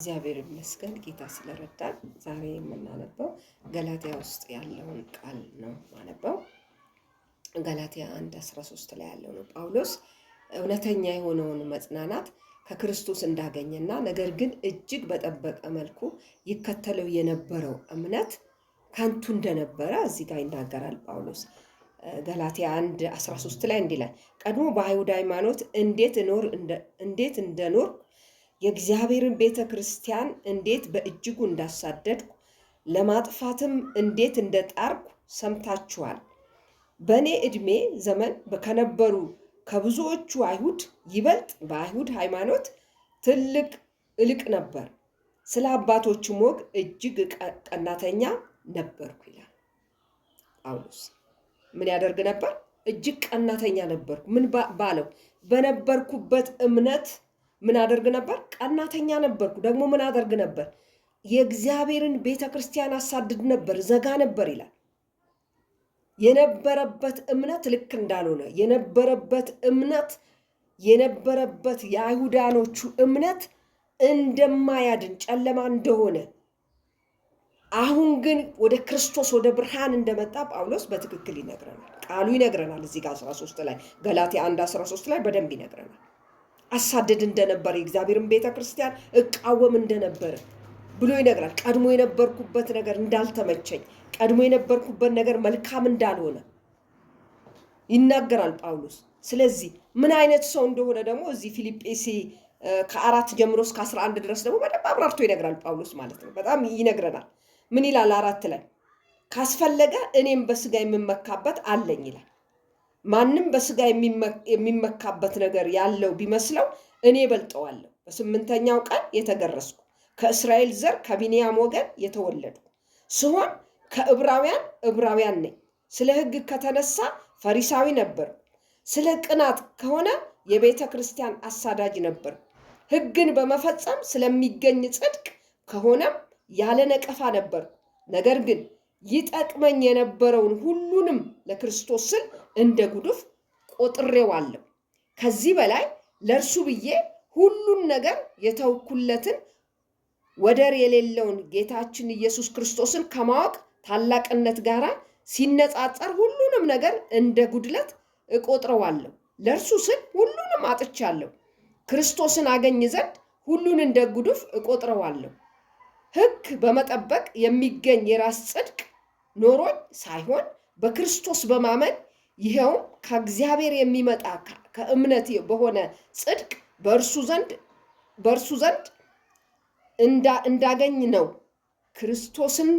እግዚአብሔር ይመስገን ጌታ ስለረዳን ዛሬ የምናነበው ገላትያ ውስጥ ያለውን ቃል ነው ማነበው። ገላትያ 1:13 ላይ ያለው ነው። ጳውሎስ እውነተኛ የሆነውን መጽናናት ከክርስቶስ እንዳገኘና ነገር ግን እጅግ በጠበቀ መልኩ ይከተለው የነበረው እምነት ከንቱ እንደነበረ እዚህ ጋር ይናገራል ጳውሎስ። ገላትያ 1:13 ላይ እንዲህ ይላል፣ ቀድሞ በአይሁድ ሃይማኖት እንዴት እንደኖር የእግዚአብሔርን ቤተ ክርስቲያን እንዴት በእጅጉ እንዳሳደድኩ ለማጥፋትም እንዴት እንደጣርኩ ሰምታችኋል። በእኔ ዕድሜ ዘመን ከነበሩ ከብዙዎቹ አይሁድ ይበልጥ በአይሁድ ሃይማኖት እልቅ ነበር። ስለ አባቶችም ወግ እጅግ ቀናተኛ ነበርኩ ይላል ጳውሎስ። ምን ያደርግ ነበር? እጅግ ቀናተኛ ነበርኩ። ምን ባለው? በነበርኩበት እምነት ምን አደርግ ነበር? ቀናተኛ ነበርኩ። ደግሞ ምን አደርግ ነበር? የእግዚአብሔርን ቤተ ክርስቲያን አሳድድ ነበር፣ ዘጋ ነበር ይላል። የነበረበት እምነት ልክ እንዳልሆነ የነበረበት የአይሁዳኖቹ እምነት እንደማያድን ጨለማ እንደሆነ፣ አሁን ግን ወደ ክርስቶስ ወደ ብርሃን እንደመጣ ጳውሎስ በትክክል ይነግረናል። ቃሉ ይነግረናል። እዚህ ጋር 13 ላይ ገላትያ 1:13 ላይ በደንብ ይነግረናል። አሳደድ እንደነበረ የእግዚአብሔርን ቤተ ክርስቲያን እቃወም እንደነበረ ብሎ ይነግራል። ቀድሞ የነበርኩበት ነገር እንዳልተመቸኝ፣ ቀድሞ የነበርኩበት ነገር መልካም እንዳልሆነ ይናገራል ጳውሎስ። ስለዚህ ምን አይነት ሰው እንደሆነ ደግሞ እዚህ ፊልጵስዩስ 4 ጀምሮ እስከ 11 ድረስ ደግሞ በደንብ አብራርቶ ይነግራል ጳውሎስ ማለት ነው። በጣም ይነግረናል። ምን ይላል? 4 ላይ ካስፈለገ እኔም በስጋ የምመካበት አለኝ ይላል። ማንም በስጋ የሚመካበት ነገር ያለው ቢመስለው እኔ በልጠዋለሁ። በ8ኛው ቀን የተገረዝኩ ከእስራኤል ዘር ከቢንያም ወገን የተወለድኩ ስሆን ከዕብራውያን ነኝ። ስለ ሕግ ከተነሳ ፈሪሳዊ ነበር። ስለ ቅናት ከሆነ የቤተ ክርስቲያን አሳዳጅ ነበር። ሕግን በመፈጸም ስለሚገኝ ጽድቅ ከሆነም ያለ ነቀፋ ነበር። ነገር ግን ይጠቅመኝ የነበረውን ሁሉንም ለክርስቶስ ስል እንደ ጉድፍ ቆጥሬዋለሁ። ከዚህ በላይ ለእርሱ ብዬ ሁሉን ነገር የተውኩለትን ወደር የሌለውን ጌታችን ኢየሱስ ክርስቶስን ከማወቅ ታላቅነት ጋር ሲነጻጸር ሁሉንም ነገር እንደ ጉድለት እቆጥረዋለሁ። ለእርሱ ስል ሁሉንም አጥቻለሁ፣ ክርስቶስን አገኝ ዘንድ ሁሉን እንደ ጉድፍ እቆጥረዋለሁ። ሕግ በመጠበቅ የሚገኝ የራስ ጽድቅ ኖሮኝ ሳይሆን በክርስቶስ በማመን ይኸውም ከእግዚአብሔር የሚመጣ ከእምነት በሆነ ጽድቅ በእርሱ ዘንድ እንዳገኝ ነው። ክርስቶስን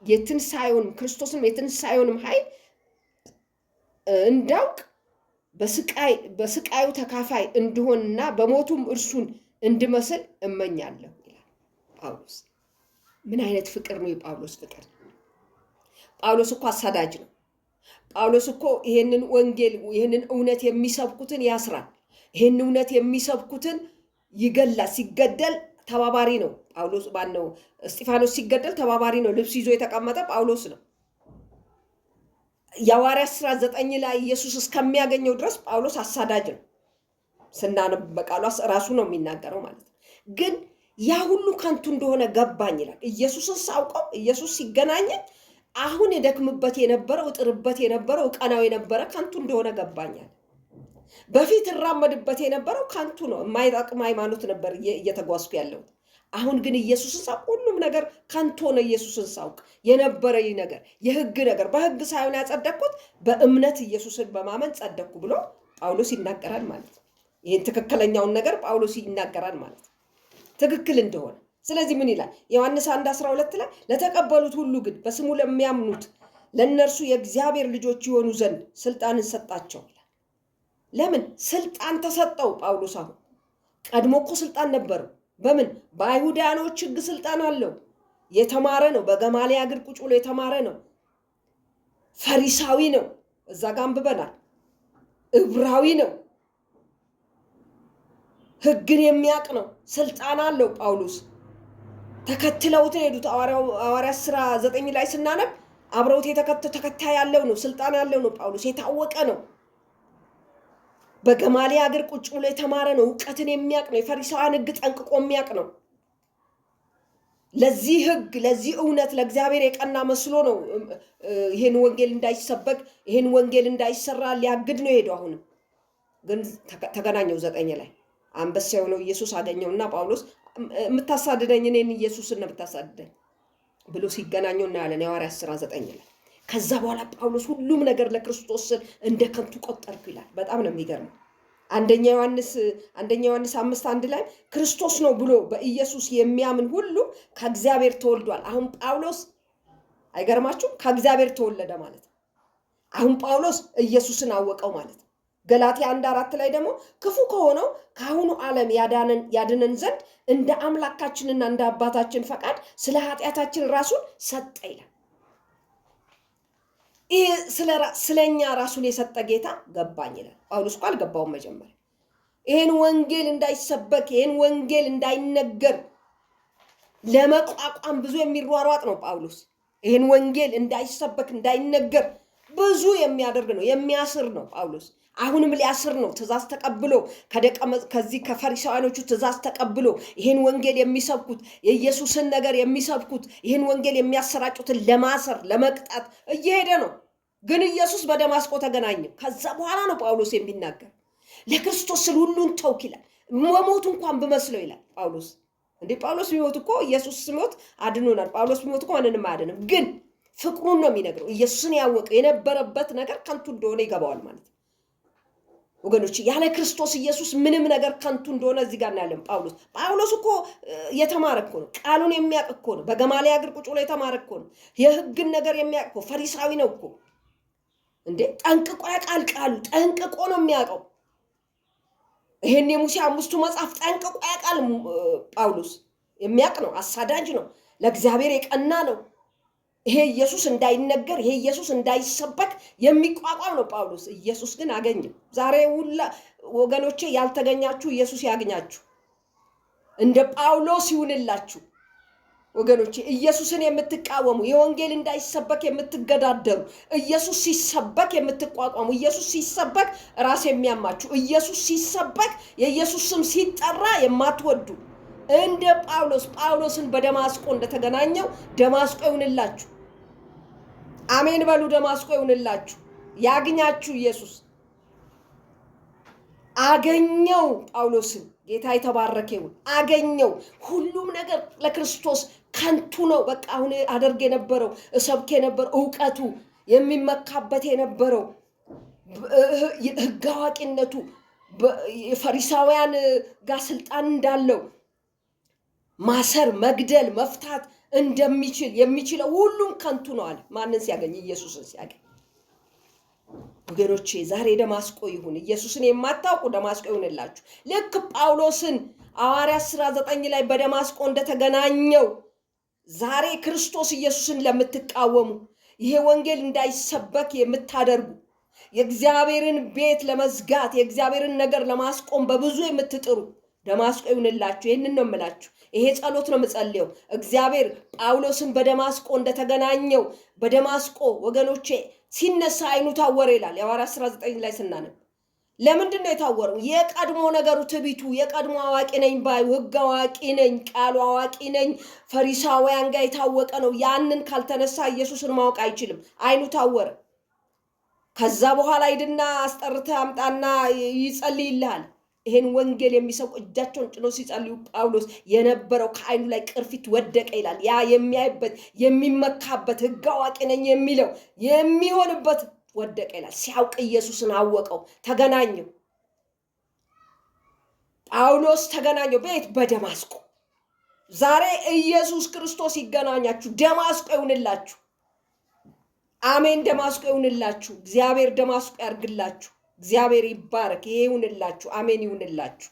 የትንሣኤውንም ኃይል እንዳውቅ በስቃዩ ተካፋይ እንድሆንና በሞቱም እርሱን እንድመስል እመኛለሁ ይላል ጳውሎስ። ምን አይነት ፍቅር ነው የጳውሎስ ፍቅር! ጳውሎስ እኮ አሳዳጅ ነው። ጳውሎስ እኮ ይሄንን ወንጌል ይሄንን እውነት የሚሰብኩትን ያስራል። ይሄን እውነት የሚሰብኩትን ይገላል። ሲገደል ተባባሪ ነው ጳውሎስ። ባነው እስጢፋኖስ ሲገደል ተባባሪ ነው። ልብስ ይዞ የተቀመጠ ጳውሎስ ነው። የሐዋርያት ሥራ 9 ላይ ኢየሱስ እስከሚያገኘው ድረስ ጳውሎስ አሳዳጅ ነው። ስናነብ በቃሉ ራሱ ነው የሚናገረው ማለት ነው። ግን ያ ሁሉ ከንቱ እንደሆነ ገባኝ ይላል። ኢየሱስን ሳውቀው ኢየሱስ ሲገናኘኝ አሁን የደክምበት የነበረው እጥርበት የነበረው እቀናው የነበረ ከንቱ እንደሆነ ገባኛል። በፊት እራመድበት የነበረው ከንቱ ነው፣ የማይጠቅም ሃይማኖት ነበር እየተጓዝኩ ያለው። አሁን ግን ኢየሱስን ሳውቅ ሁሉም ነገር ከንቱ ነው። ኢየሱስን ሳውቅ የነበረኝ ነገር የሕግ ነገር በሕግ ሳይሆን ያጸደቅኩት በእምነት ኢየሱስን በማመን ጸደቅኩ ብሎ ጳውሎስ ይናገራል ማለት ነው። ይህን ትክክለኛውን ነገር ጳውሎስ ይናገራል ማለት ነው፣ ትክክል እንደሆነ። ስለዚህ ምን ይላል? ዮሐንስ 1:12 ላይ ለተቀበሉት ሁሉ ግን በስሙ ለሚያምኑት ለእነርሱ የእግዚአብሔር ልጆች የሆኑ ዘንድ ስልጣንን ሰጣቸው ይላል። ለምን ስልጣን ተሰጠው ጳውሎስ? አሁን ቀድሞ እኮ ስልጣን ነበረው። በምን? በአይሁዳኖች ሕግ ስልጣን አለው። የተማረ ነው። በገማልያል እግር ቁጭ ብሎ የተማረ ነው። ፈሪሳዊ ነው። እዛ ጋር አንብበናል። ዕብራዊ ነው። ሕግን የሚያውቅ ነው። ስልጣን አለው ጳውሎስ። ተከትለውት ሄዱት። ሐዋርያት ሥራ 9 ላይ ስናነብ አብረውት ተከታይ ያለው ነው። ስልጣን ያለው ነው ጳውሎስ። የታወቀ ነው። በገማልያል እግር ቁጭ ብሎ የተማረ ነው። እውቀትን የሚያውቅ ነው። የፈሪሳውያን ሕግ ጠንቅቆ የሚያውቅ ነው። ለዚህ ህግ ለዚህ እውነት ለእግዚአብሔር የቀና መስሎ ነው ይሄን ወንጌል እንዳይሰበክ ይሄን ወንጌል እንዳይሰራ ሊያግድ ነው ሄዶ። አሁንም ግን ተገናኘው 9 ላይ አንበሳ የሆነው ኢየሱስ አገኘውና ጳውሎስ የምታሳድደኝ እኔን ኢየሱስን ነው የምታሳድደኝ ብሎ ሲገናኘው እናያለን የሐዋርያት ሥራ 9 ላይ። ከዛ በኋላ ጳውሎስ ሁሉም ነገር ለክርስቶስ እንደ ከንቱ ቆጠርኩ ይላል። በጣም ነው የሚገርመው። አንደኛ ዮሐንስ 5:1 ላይ ክርስቶስ ነው ብሎ በኢየሱስ የሚያምን ሁሉ ከእግዚአብሔር ተወልዷል። አሁን ጳውሎስ አይገርማችሁም? ከእግዚአብሔር ተወለደ ማለት ነው። አሁን ጳውሎስ ኢየሱስን አወቀው ማለት ነው። ገላትያ 1:4 ላይ ደግሞ ክፉ ከሆነው ከአሁኑ ዓለም ያድነን ዘንድ እንደ አምላካችንና እንደ አባታችን ፈቃድ ስለ ኃጢአታችን ራሱን ሰጠ ይላል። ይህ ስለኛ ራሱን የሰጠ ጌታ ገባኝ ይላል። ጳውሎስ እኮ አልገባውም መጀመሪያ። ይህን ወንጌል እንዳይሰበክ ይህን ወንጌል እንዳይነገር ለመቋቋም ብዙ የሚሯሯጥ ነው ጳውሎስ። ይህን ወንጌል እንዳይሰበክ እንዳይነገር ብዙ የሚያደርግ ነው፣ የሚያስር ነው ጳውሎስ። አሁንም ሊያስር ነው። ትእዛዝ ተቀብሎ ከዚህ ከፈሪሳውያኖቹ ትእዛዝ ተቀብሎ ይህን ወንጌል የሚሰብኩት የኢየሱስን ነገር የሚሰብኩት ይህን ወንጌል የሚያሰራጩትን ለማሰር ለመቅጣት እየሄደ ነው። ግን ኢየሱስ በደማስቆ ተገናኘው። ከዛ በኋላ ነው ጳውሎስ የሚናገር ለክርስቶስ ስል ሁሉን ተውክ ይላል። መሞቱ እንኳን ብመስለው ይላል ጳውሎስ። እንዴ ጳውሎስ ቢሞት እኮ ኢየሱስ ሲሞት አድኖናል። ጳውሎስ ቢሞት እኮ ማንንም አያድንም። ግን ፍቅሩን ነው የሚነግረው። ኢየሱስን ያወቀ የነበረበት ነገር ከንቱ እንደሆነ ይገባዋል ማለት ነው። ወገኖች ያለ ክርስቶስ ኢየሱስ ምንም ነገር ከንቱ እንደሆነ እዚህ ጋር እናያለን። ጳውሎስ እኮ የተማረ እኮ ነው። ቃሉን የሚያውቅ እኮ ነው። በገማልያል እግር ቁጭ ብሎ የተማረ እኮ ነው። የሕግን ነገር የሚያውቅ እኮ ፈሪሳዊ ነው እኮ። እንዴ ጠንቅቆ ያውቃል። ቃሉ ጠንቅቆ ነው የሚያውቀው። ይሄን የሙሴ 5ቱ መጽሐፍ ጠንቅቆ ያውቃል ጳውሎስ። የሚያውቅ ነው። አሳዳጅ ነው። ለእግዚአብሔር የቀና ነው። ይሄ ኢየሱስ እንዳይነገር ይሄ ኢየሱስ እንዳይሰበክ የሚቋቋም ነው ጳውሎስ። ኢየሱስ ግን አገኘው። ዛሬ ሁላ ወገኖቼ ያልተገኛችሁ ኢየሱስ ያገኛችሁ። እንደ ጳውሎስ ይሁንላችሁ ወገኖቼ። ኢየሱስን የምትቃወሙ የወንጌል እንዳይሰበክ የምትገዳደሩ፣ ኢየሱስ ሲሰበክ የምትቋቋሙ፣ ኢየሱስ ሲሰበክ ራስ የሚያማችሁ፣ ኢየሱስ ሲሰበክ የኢየሱስ ስም ሲጠራ የማትወዱ እንደ ጳውሎስን በደማስቆ እንደተገናኘው ደማስቆ ይሁንላችሁ። አሜን በሉ። ደማስቆ ይሁንላችሁ። ያግኛችሁ ኢየሱስ። አገኘው ጳውሎስን። ጌታ የተባረከ ይሁን። አገኘው። ሁሉም ነገር ለክርስቶስ ከንቱ ነው። በቃ አሁን አደርግ የነበረው እሰብክ የነበረው እውቀቱ የሚመካበት የነበረው ሕግ አዋቂነቱ የፈሪሳውያን ጋር ስልጣን እንዳለው ማሰር፣ መግደል፣ መፍታት እንደሚችል የሚችለው ሁሉም ከንቱ ነው አለ። ማንን ሲያገኝ? ኢየሱስን ሲያገኝ። ወገኖቼ ዛሬ ደማስቆ ይሁን። ኢየሱስን የማታውቁ ደማስቆ ይሁንላችሁ። ልክ ጳውሎስን ሐዋርያት ሥራ 9 ላይ በደማስቆ እንደተገናኘው ዛሬ ክርስቶስ ኢየሱስን ለምትቃወሙ፣ ይሄ ወንጌል እንዳይሰበክ የምታደርጉ፣ የእግዚአብሔርን ቤት ለመዝጋት የእግዚአብሔርን ነገር ለማስቆም በብዙ የምትጥሩ ደማስቆ ይሁንላችሁ። ይህንን ነው የምላችሁ። ይሄ ጸሎት ነው የምጸልየው። እግዚአብሔር ጳውሎስን በደማስቆ እንደተገናኘው በደማስቆ ወገኖቼ ሲነሳ አይኑ ታወረ ይላል የሐዋርያት ሥራ 9 ላይ ስናነብ። ለምንድን ነው የታወረው? የቀድሞ ነገሩ ትቢቱ፣ የቀድሞ አዋቂ ነኝ ባዩ፣ ሕግ አዋቂ ነኝ፣ ቃሉ አዋቂ ነኝ፣ ፈሪሳውያን ጋር የታወቀ ነው። ያንን ካልተነሳ ኢየሱስን ማወቅ አይችልም። አይኑ ታወረ። ከዛ በኋላ ሂድና አስጠርተህ አምጣና ይጸልይልሃል። ይሄን ወንጌል የሚሰብኩ እጃቸውን ጭኖ ሲጸልዩ ጳውሎስ የነበረው ከአይኑ ላይ ቅርፊት ወደቀ ይላል። ያ የሚያይበት የሚመካበት ሕግ አዋቂ ነኝ የሚለው የሚሆንበት ወደቀ ይላል። ሲያውቅ ኢየሱስን አወቀው፣ ተገናኘው። ጳውሎስ ተገናኘው። ቤት በደማስቆ። ዛሬ ኢየሱስ ክርስቶስ ይገናኛችሁ። ደማስቆ ይሁንላችሁ። አሜን። ደማስቆ ይሁንላችሁ። እግዚአብሔር ደማስቆ ያርግላችሁ። እግዚአብሔር ይባረክ። ይሄ ይሁንላችሁ። አሜን ይሁንላችሁ።